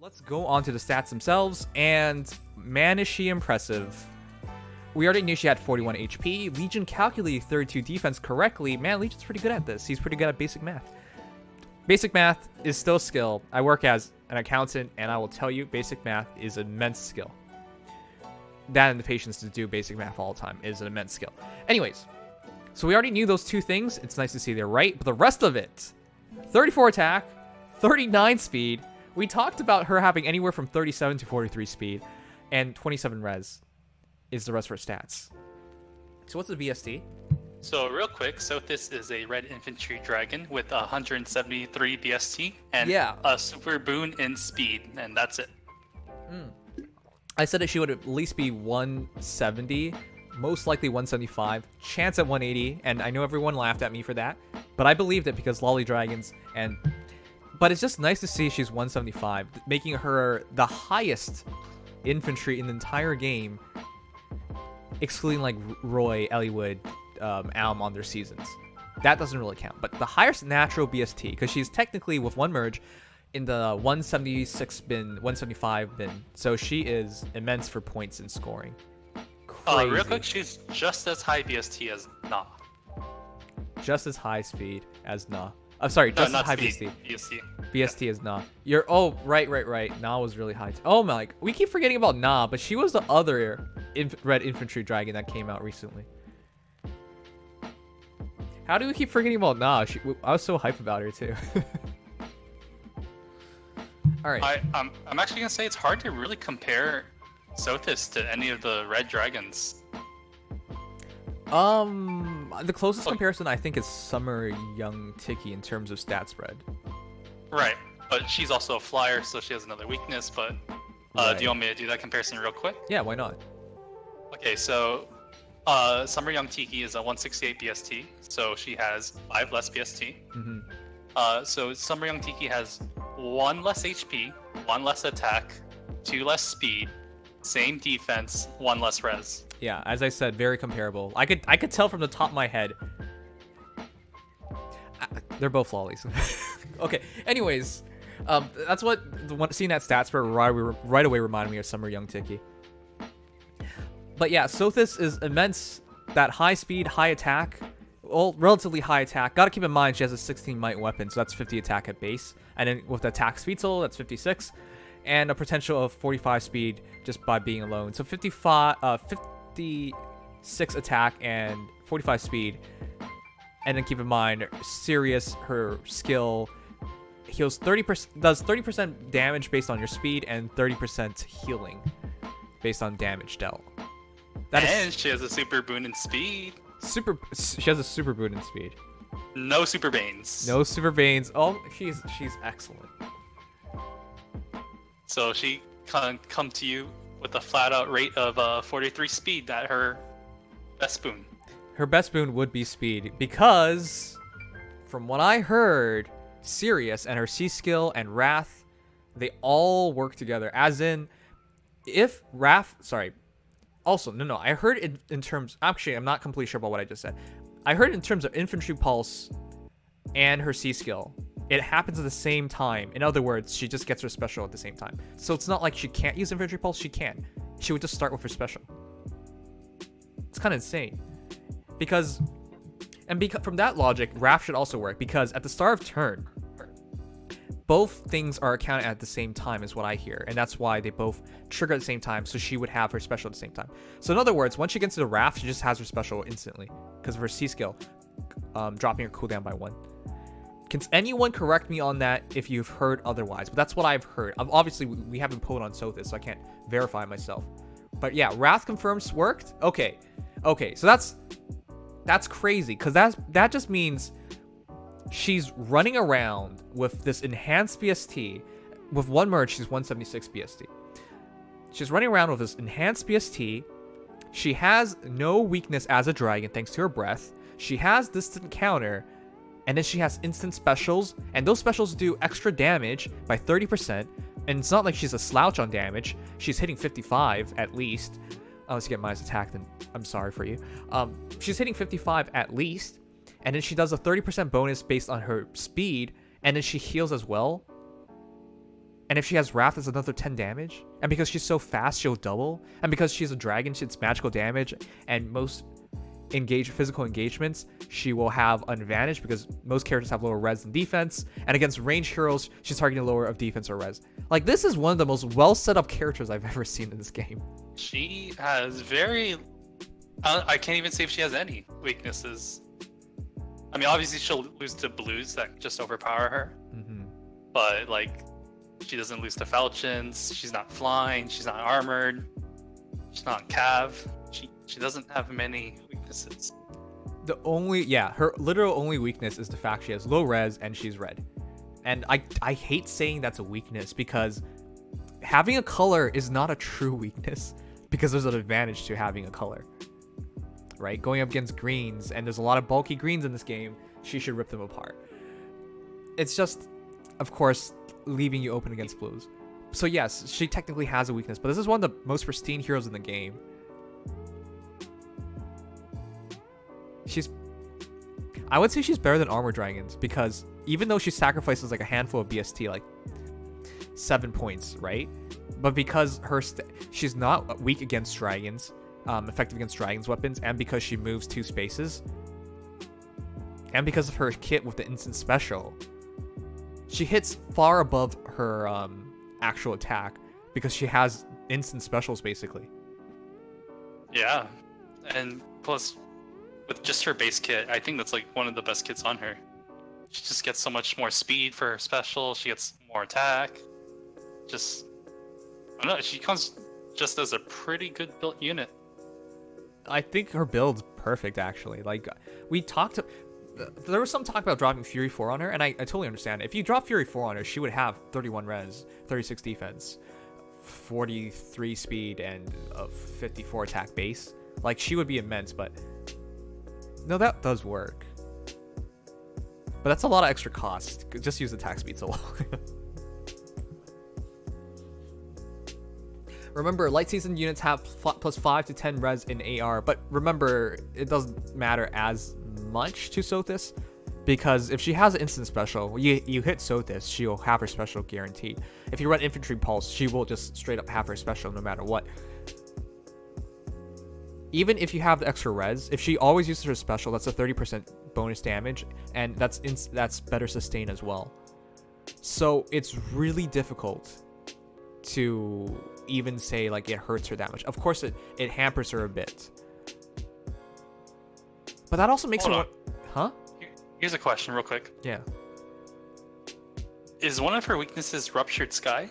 let's go on to the stats themselves, and man is she impressive. We already knew she had 41 HP. Legion calculated 32 defense correctly. Man, Legion's pretty good at this. He's pretty good at basic math. Basic math is still a skill. I work as an accountant, and I will tell you, basic math is an immense skill. That and the patience to do basic math all the time is an immense skill. Anyways, so we already knew those two things. It's nice to see they're right, but the rest of it, 34 attack, 39 speed. We talked about her having anywhere from 37 to 43 speed, and 27 res is the rest of her stats. So what's the BST? So real quick, Sothis is a red infantry dragon with 173 BST and a super boon in speed, and that's it. I said that she would at least be 170, most likely 175, chance at 180, and I know everyone laughed at me for that, but I believed it because lolly dragons, but it's just nice to see she's 175, making her the highest infantry in the entire game, excluding like Roy, Elliewood, Alm on their seasons. That doesn't really count. But the highest natural BST, because she's technically with one merge in the 176 bin, 175 bin. So she is immense for points and scoring. Crazy. Real quick, she's just as high BST as Na. Just as high speed as Na. I'm sorry, just as high speed. BST. BST is Na. Right. Na was really high. Oh my, we keep forgetting about Na, but she was the other red infantry dragon that came out recently. How do we keep forgetting about Na? I was so hyped about her too. All right. I'm actually gonna say it's hard to really compare Sothis to any of the red dragons. The closest comparison I think is Summer Young Tiki in terms of stat spread. Right, but she's also a flyer, so she has another weakness. But do you want me to do that comparison real quick? Yeah, why not? Okay, so Summer Young Tiki is a 168 BST, so she has 5 less BST. So Summer Young Tiki has 1 less HP, 1 less attack, 2 less speed, same defense, 1 less res. Yeah, as I said, very comparable. I could tell from the top of my head. They're both lollies. Okay. Anyways, that's what seeing that stats spread right away reminded me of Summer Young Tiki. But yeah, Sothis is immense. That high speed, high attack, well, relatively high attack. Gotta keep in mind she has a 16 might weapon, so that's 50 attack at base. And then with the attack speed soul, that's 56. And a potential of 45 speed just by being alone. So 56 attack and 45 speed. And then keep in mind, Sirius, her skill heals 30%, does 30% damage based on your speed and 30% healing based on damage dealt. And she has a super boon in speed. She has a super boon in speed. No super banes. No super banes. Oh, she's excellent. So she can come to you with a flat out rate of 43 speed at her best boon. Her best boon would be speed because, from what I heard, Sirius and her C skill and Wrath, they all work together. As in, if Wrath, sorry. Also, no, I heard it in terms... Actually, I'm not completely sure about what I just said. I heard in terms of Infantry Pulse and her C skill. It happens at the same time. In other words, she just gets her special at the same time. So it's not like she can't use Infantry Pulse. She can. She would just start with her special. It's kind of insane. Because from that logic, Wrath should also work. Because at the start of turn, both things are accounted at the same time is what I hear. And that's why they both trigger at the same time. So she would have her special at the same time. So in other words, once she gets to the Wrath, she just has her special instantly. Because of her C skill. Dropping her cooldown by 1. Can anyone correct me on that if you've heard otherwise? But that's what I've heard. Obviously, we haven't pulled on Sothis, so I can't verify myself. But yeah, Wrath confirms worked. Okay, so that's crazy. Because that just means she's running around with this enhanced BST. With one merge, she's 176 BST. She's running around with this enhanced BST. She has no weakness as a dragon thanks to her breath. She has distant counter. And then she has instant specials. And those specials do extra damage by 30%. And it's not like she's a slouch on damage. She's hitting 55 at least. Unless you get minus attack, then I'm sorry for you. She's hitting 55 at least. And then she does a 30% bonus based on her speed. And then she heals as well. And if she has Wrath, it's another 10 damage. And because she's so fast, she'll double. And because she's a dragon, it's magical damage. And most physical engagements, she will have an advantage because most characters have lower res than defense. And against ranged heroes, she's targeting lower of defense or res. Like, this is one of the most well set up characters I've ever seen in this game. She has very... I can't even say if she has any weaknesses. I mean, obviously she'll lose to blues that just overpower her. But, like, she doesn't lose to falchions. She's not flying. She's not armored. She's not cav. She doesn't have many weaknesses. Her literal only weakness is the fact she has low res and she's red. And I hate saying that's a weakness because having a color is not a true weakness because there's an advantage to having a color. Right? Going up against greens, and there's a lot of bulky greens in this game, she should rip them apart. It's just, of course, leaving you open against blues. So yes, she technically has a weakness, but this is one of the most pristine heroes in the game. I would say she's better than armor dragons because even though she sacrifices like a handful of BST, like 7 points, right? But because she's not weak against dragons, effective against dragons weapons, and because she moves 2 spaces, and because of her kit with the instant special, she hits far above her actual attack because she has instant specials basically. Yeah, and plus with just her base kit, I think that's like one of the best kits on her. She just gets so much more speed for her special. She gets more attack. I don't know, she comes just as a pretty good built unit. I think her build's perfect actually. Like there was some talk about dropping Fury 4 on her, and I totally understand. If you drop Fury 4 on her, she would have 31 res, 36 defense, 43 speed, and a 54 attack base. Like, she would be immense, but no, that does work. But that's a lot of extra cost. Just use attack speed so long. Remember, light season units have plus 5 to 10 res in AR, but remember, it doesn't matter as much to Sothis, because if she has an instant special, you hit Sothis, she'll have her special guaranteed. If you run infantry pulse, she will just straight up have her special no matter what. Even if you have the extra res, if she always uses her special, that's a 30% bonus damage, and that's better sustain as well. So it's really difficult to even say like it hurts her that much. Of course it hampers her a bit, but that also makes her Here's a question real quick. Yeah. Is one of her weaknesses Ruptured Sky?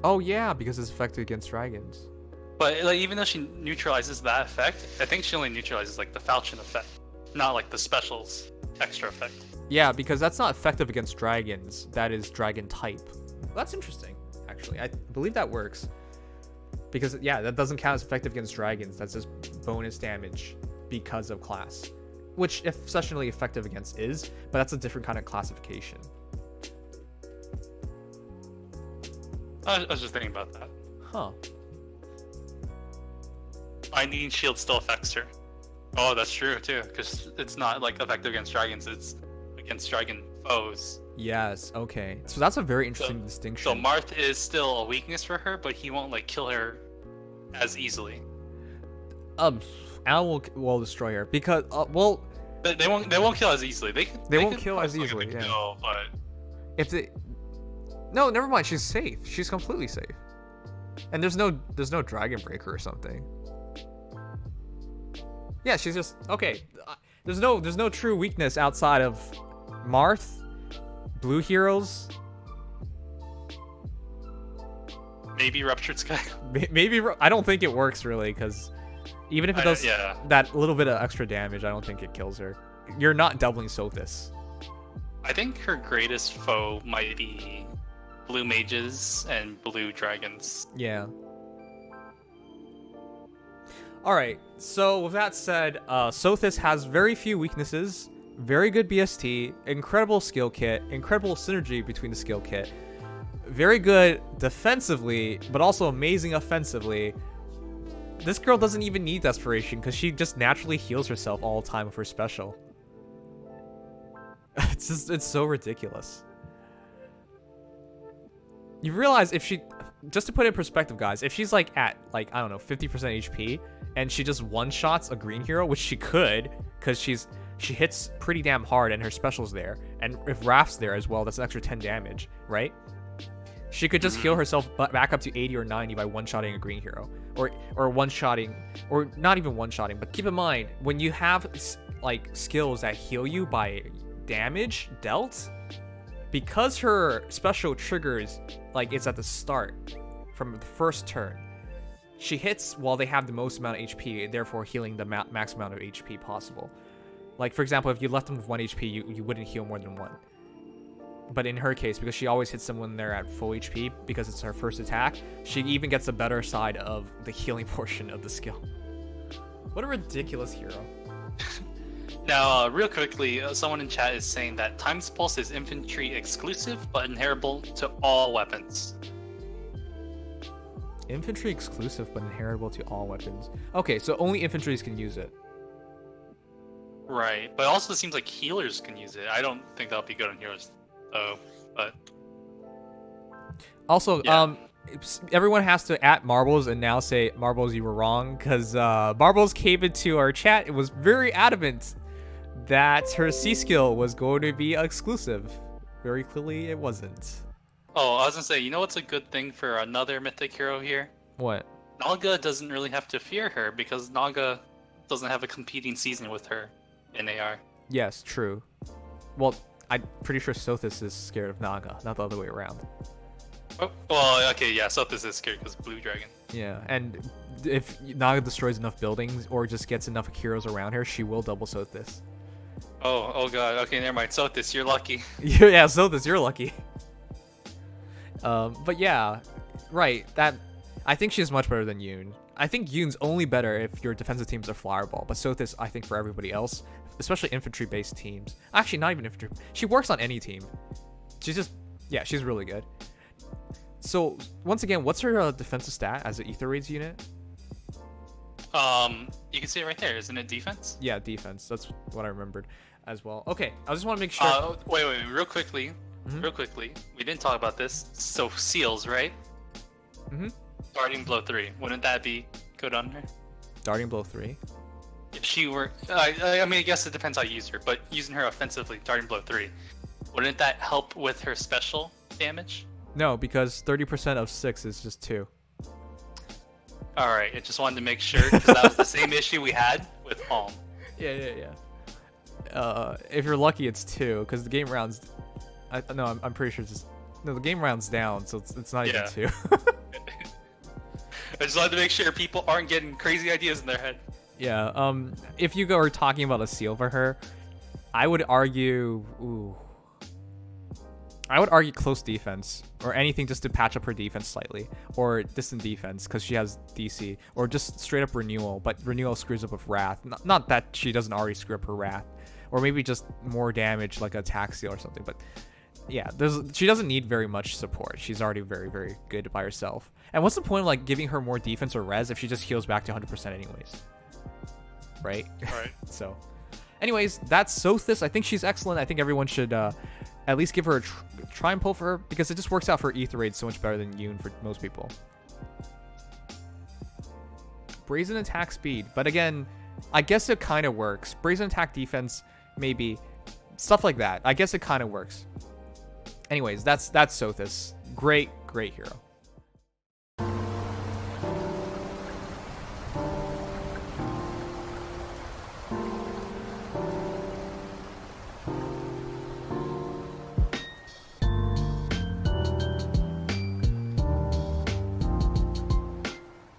Oh yeah, because it's effective against dragons. But like, even though she neutralizes that effect, I think she only neutralizes like the falchion effect, not like the specials extra effect. Yeah, because that's not effective against dragons. That is dragon type. That's interesting, actually. I believe that works. Because, yeah, that doesn't count as effective against dragons. That's just bonus damage because of class. Which, exceptionally effective against is, but that's a different kind of classification. I was just thinking about that. Huh. Binding Shield still affects her. Oh, that's true, too. Because it's not, like, effective against dragons. It's against dragon foes. Yes, okay. So that's a very interesting distinction. So Marth is still a weakness for her, but he won't like kill her as easily. Al will destroy her because They won't kill as easily. They won't kill as easily. Yeah. Kill, but no, never mind. She's safe. She's completely safe. And there's no Dragon Breaker or something. Yeah, she's just okay. There's no true weakness outside of Marth, blue heroes. Maybe Ruptured Sky. Maybe I don't think it works really, because even if it does that little bit of extra damage, I don't think it kills her. You're not doubling Sothis. I think her greatest foe might be blue mages and blue dragons. Yeah. Alright, so with that said, Sothis has very few weaknesses, very good BST, incredible skill kit, incredible synergy between the skill kit, very good defensively, but also amazing offensively. This girl doesn't even need desperation because she just naturally heals herself all the time with her special. It's so ridiculous. You realize if she, just to put it in perspective, guys, if she's like at like, I don't know, 50% HP and she just one-shots a green hero, which she could, because she hits pretty damn hard and her special's there, and if Raph's there as well, that's an extra 10 damage, right? She could just heal herself back up to 80 or 90 by one-shotting a green hero, or one-shotting, or not even one-shotting. But keep in mind, when you have like skills that heal you by damage dealt, because her special triggers like it's at the start from the first turn, she hits while they have the most amount of HP, therefore healing the max amount of HP possible. Like, for example, if you left them with 1 HP, you wouldn't heal more than 1. But in her case, because she always hits them when they're at full HP, because it's her first attack, she even gets the better side of the healing portion of the skill. What a ridiculous hero. Now, real quickly, someone in chat is saying that Time's Pulse is infantry exclusive, but inheritable to all weapons. Infantry exclusive, but inheritable to all weapons. Okay, so only infantries can use it. Right, but it also seems like healers can use it. I don't think that'll be good on heroes, though, but... Also, yeah. Everyone has to at Marbles and now say, Marbles, you were wrong, because Marbles came into our chat and was very adamant that her C skill was going to be exclusive. Very clearly, it wasn't. Oh, I was gonna say, you know what's a good thing for another mythic hero here? What? Naga doesn't really have to fear her because Naga doesn't have a competing season with her in AR. Yes, true. Well, I'm pretty sure Sothis is scared of Naga, not the other way around. Oh, well, okay, yeah, Sothis is scared because Blue Dragon. Yeah, and if Naga destroys enough buildings or just gets enough heroes around her, she will double Sothis. Oh god, okay, never mind. Sothis, you're lucky. Yeah, Sothis, you're lucky. But yeah, right, I think she's much better than Yoon. I think Yoon's only better if your defensive teams are Flowerball, but Sothis, I think for everybody else, especially infantry-based teams. Actually, not even infantry. She works on any team. She's just, yeah, she's really good. So, once again, what's her defensive stat as an Ether Raids unit? You can see it right there. Isn't it defense? Yeah, defense. That's what I remembered as well. Okay, I just want to make sure. Wait, real quickly. Real quickly. We didn't talk about this. So, seals, right? Darting Blow 3. Wouldn't that be good on her? Darting Blow 3? If she were... I mean, I guess it depends how you use her, but using her offensively, Darting Blow 3, wouldn't that help with her special damage? No, because 30% of 6 is just 2. Alright, I just wanted to make sure, because that was the same issue we had with Palm. Yeah. If you're lucky, it's 2, because the game rounds... I'm pretty sure it's just... No, the game rounds down, so it's not even 2. I just wanted to make sure people aren't getting crazy ideas in their head. Yeah, if you are talking about a seal for her, I would argue... I would argue close defense, or anything just to patch up her defense slightly, or distant defense because she has DC, or just straight up renewal, but renewal screws up with Wrath. Not that she doesn't already screw up her Wrath, or maybe just more damage like a attack seal or something. But yeah, she doesn't need very much support. She's already very, very good by herself. And what's the point of like giving her more defense or res if she just heals back to 100% anyways? Right? Right. So, anyways, that's Sothis. I think she's excellent. I think everyone should at least give her a try and pull for her because it just works out for Ether Raid so much better than Yoon for most people. Brazen attack speed, but again, I guess it kind of works. Brazen attack defense, maybe stuff like that. I guess it kind of works. Anyways, that's Sothis. Great hero.